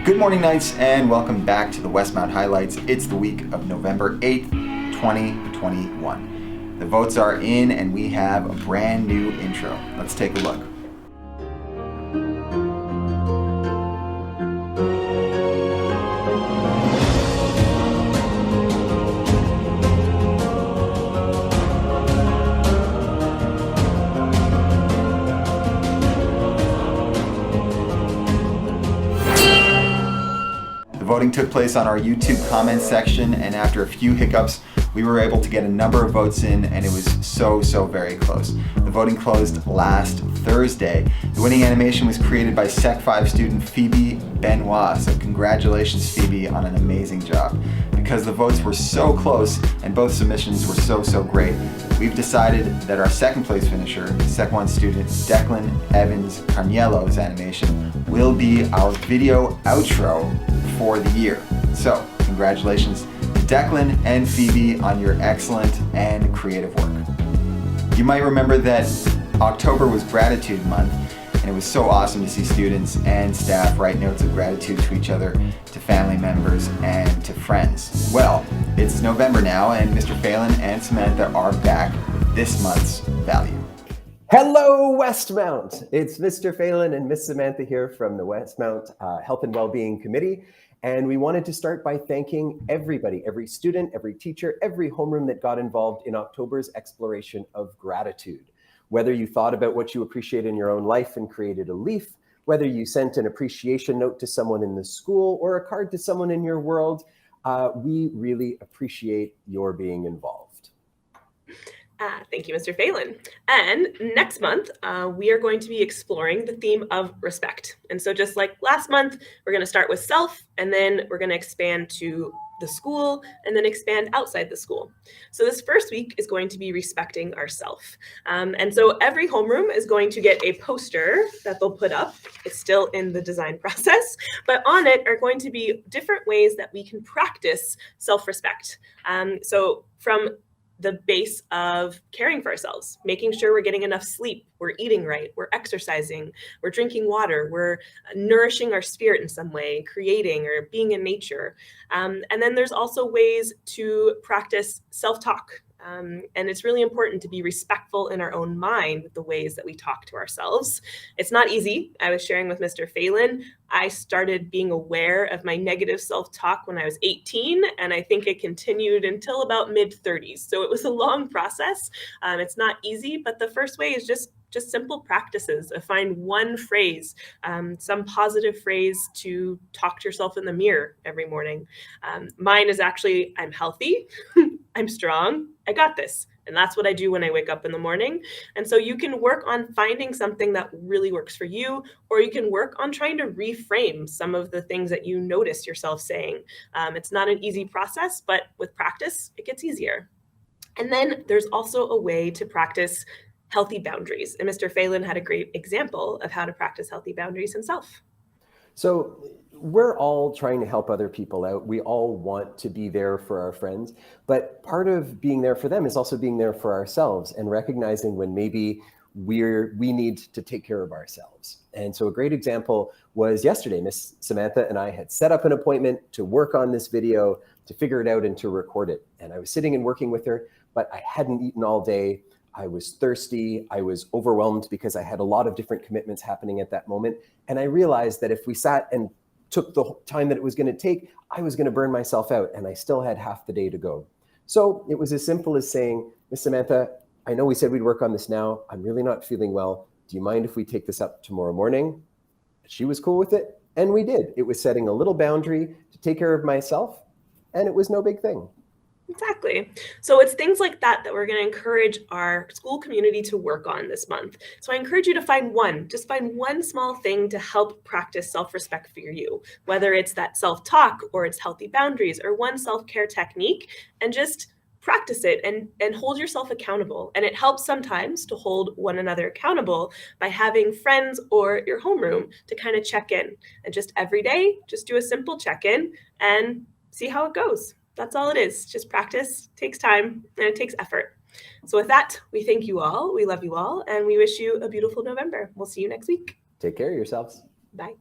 Good morning, Knights, and welcome back to the Westmount Highlights. It's the week of November 8th, 2021. The votes are in, and we have a brand new intro. Let's take a look. The voting took place on our YouTube comments section, and after a few hiccups, we were able to get a number of votes in, and it was so very close. The voting closed last Thursday. The winning animation was created by Sec 5 student Phoebe Benoit, so congratulations, Phoebe, on an amazing job. Because the votes were so close and both submissions were so great, we've decided that our second place finisher, Sec 1 student Declan Evans Carniello's animation, will be our video outro for the year. So, congratulations to Declan and Phoebe on your excellent and creative work. You might remember that October was Gratitude Month, and it was so awesome to see students and staff write notes of gratitude to each other, to family members, and to friends. Well, it's November now, and Mr. Phelan and Samantha are back with this month's value. Hello, Westmount. It's Mr. Phelan and Miss Samantha here from the Westmount Health and Wellbeing Committee. And we wanted to start by thanking everybody, every student, every teacher, every homeroom that got involved in October's exploration of gratitude. Whether you thought about what you appreciate in your own life and created a leaf, whether you sent an appreciation note to someone in the school or a card to someone in your world, we really appreciate your being involved. Thank you, Mr. Phelan. And next month, we are going to be exploring the theme of respect. And so just like last month, we're going to start with self, and then we're going to expand to the school, and then expand outside the school. So this first week is going to be respecting ourself. And so every homeroom is going to get a poster that they'll put up. It's still in the design process, but on it are going to be different ways that we can practice self-respect. So from the base of caring for ourselves, making sure we're getting enough sleep, we're eating right, we're exercising, we're drinking water, we're nourishing our spirit in some way, creating or being in nature. And then there's also ways to practice self-talk. And it's really important to be respectful in our own mind with the ways that we talk to ourselves. It's not easy. I was sharing with Mr. Phelan, I started being aware of my negative self-talk when I was 18, and I think it continued until about mid-30s. So it was a long process. It's not easy, but the first way is just simple practices. Find one phrase, some positive phrase to talk to yourself in the mirror every morning. Mine is actually, I'm healthy, I'm strong, I got this. And that's what I do when I wake up in the morning. And so you can work on finding something that really works for you, or you can work on trying to reframe some of the things that you notice yourself saying. It's not an easy process, but with practice, it gets easier. And then there's also a way to practice healthy boundaries. And Mr. Phelan had a great example of how to practice healthy boundaries himself. So we're all trying to help other people out. We all want to be there for our friends, but part of being there for them is also being there for ourselves and recognizing when maybe we need to take care of ourselves. And so a great example was yesterday. Miss Samantha and I had set up an appointment to work on this video, to figure it out and to record it. And I was sitting and working with her, but I hadn't eaten all day. I was thirsty. I was overwhelmed because I had a lot of different commitments happening at that moment. And I realized that if we sat and took the time that it was going to take, I was going to burn myself out, and I still had half the day to go. So it was as simple as saying, Miss Samantha, I know we said we'd work on this now. I'm really not feeling well. Do you mind if we take this up tomorrow morning? She was cool with it, and we did. It was setting a little boundary to take care of myself, and it was no big thing. Exactly. So it's things like that we're going to encourage our school community to work on this month. So I encourage you to find one small thing to help practice self-respect for you, whether it's that self-talk or it's healthy boundaries or one self-care technique, and just practice it and hold yourself accountable. And it helps sometimes to hold one another accountable by having friends or your homeroom to kind of check in. And just every day, just do a simple check-in and see how it goes. That's all it is. Just practice, takes time, and it takes effort. So with that, we thank you all. We love you all, and we wish you a beautiful November. We'll see you next week. Take care of yourselves. Bye.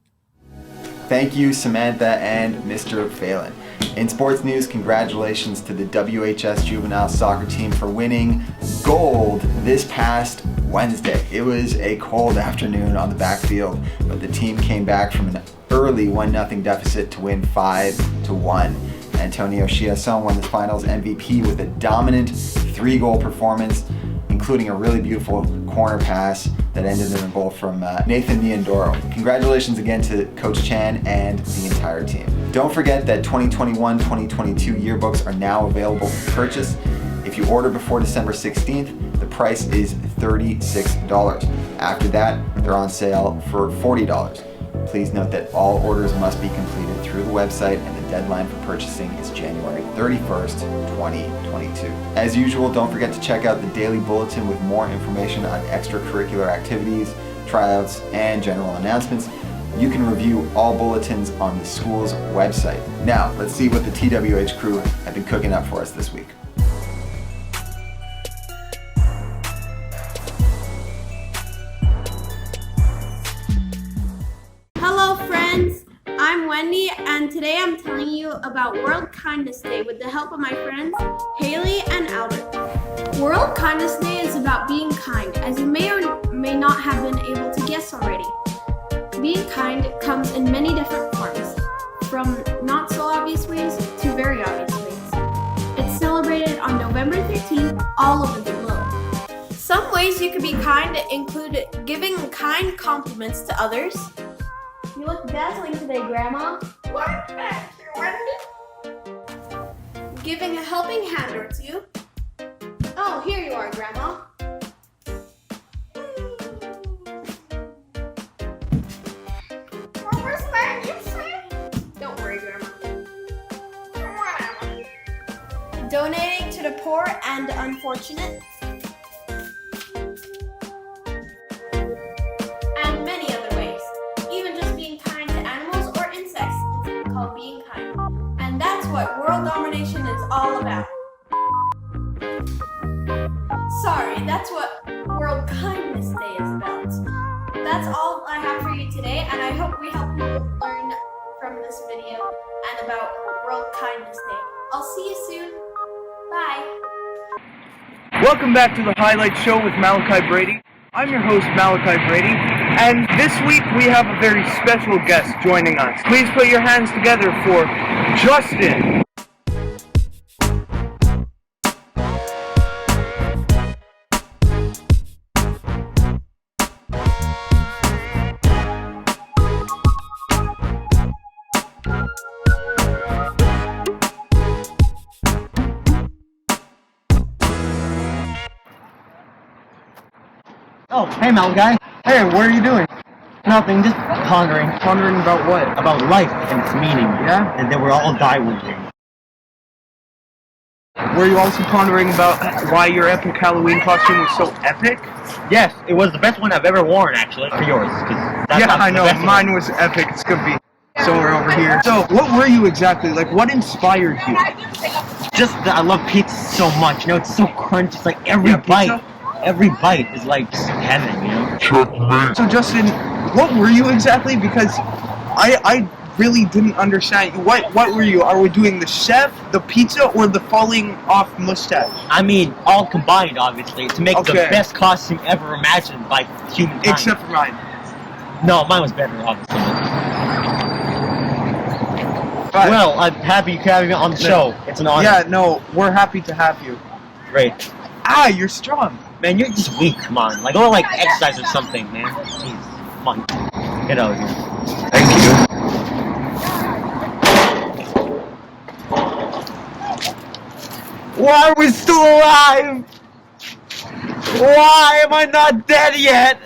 Thank you, Samantha and Mr. Phelan. In sports news, congratulations to the WHS juvenile soccer team for winning gold this past Wednesday. It was a cold afternoon on the backfield, but the team came back from an early 1-0 deficit to win 5-1. Antonio Chiasson won the finals MVP with a dominant 3-goal performance, including a really beautiful corner pass that ended in a goal from Nathan Niandoro. Congratulations again to Coach Chan and the entire team. Don't forget that 2021-2022 yearbooks are now available for purchase. If you order before December 16th, the price is $36. After that, they're on sale for $40. Please note that all orders must be completed through the website, and the deadline for purchasing is January 31st, 2022. As usual, don't forget to check out the daily bulletin with more information on extracurricular activities, tryouts, and general announcements. You can review all bulletins on the school's website. Now, let's see what the TWH crew have been cooking up for us this week. Hello friends, I'm Wendy and today I'm telling you about World Kindness Day with the help of my friends Haley and Albert. World Kindness Day is about being kind, as you may or may not have been able to guess already. Being kind comes in many different forms, from not so obvious ways to very obvious ways. It's celebrated on November 13th all over the globe. Some ways you can be kind include giving kind compliments to others. You look dazzling today, Grandma. What? Thank you, Wendy. Giving a helping hand or two. Oh, here you are, Grandma. What was that you said? Don't worry, Grandma. Donating to the poor and unfortunate. And many other ways. Even just being kind to animals or insects is called being kind. And that's what world domination is all about. Sorry, that's what World Kindness Day is about. That's all I have for you today, and I hope we help you learn from this video and about World Kindness Day. I'll see you soon. Bye. Welcome back to the Highlight Show with Malachi Brady. I'm your host, Malachi Brady, and this week we have a very special guest joining us. Please put your hands together for Justin. Oh, hey Malachi. Hey, what are you doing? Nothing, just pondering. Pondering about what? About life and its meaning. Yeah? And then we'll all die one day. Were you also pondering about why your epic Halloween costume was so epic? Yes, it was the best one I've ever worn, actually. For yours, because that's Yeah, not I the know. best Mine one. was epic. It's gonna be somewhere over here. So, what were you exactly? Like, what inspired you? Just that I love pizza so much. You know, it's so crunchy. It's like every Yeah, pizza? bite. Every bite is like just heaven, you know? So, Justin, what were you exactly? Because I really didn't understand. What were you? Are we doing the chef, the pizza, or the falling off mustache? I mean, all combined, obviously, to make the Okay. best costume ever imagined by humankind. Except for mine. No, mine was better, obviously. But, Well, I'm happy you can have me on the show. It's an honor. yeah, no, we're happy to have you. Great. Ah, you're strong. Man, you're just weak. Come on. Like, go like exercise or something, man. Jeez. Come on. Get out of here. Thank you. Why are we still alive? Why am I not dead yet?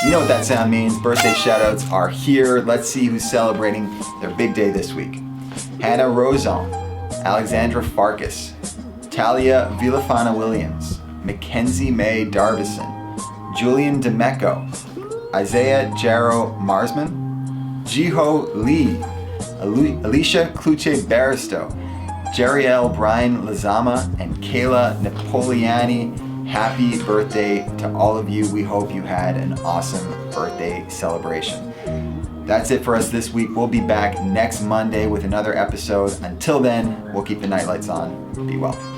You know what that sound means. Birthday shoutouts are here. Let's see who's celebrating their big day this week. Hannah Roson, Alexandra Farkas, Talia Villafana Williams, Mackenzie May Darbison, Julian Demeco, Isaiah Jarrow Marsman, Jiho Lee, Alicia Cluche Baristo, Jeriel Brian Lazama, and Kayla Napoliani. Happy birthday to all of you. We hope you had an awesome birthday celebration. That's it for us this week. We'll be back next Monday with another episode. Until then, we'll keep the nightlights on. Be well.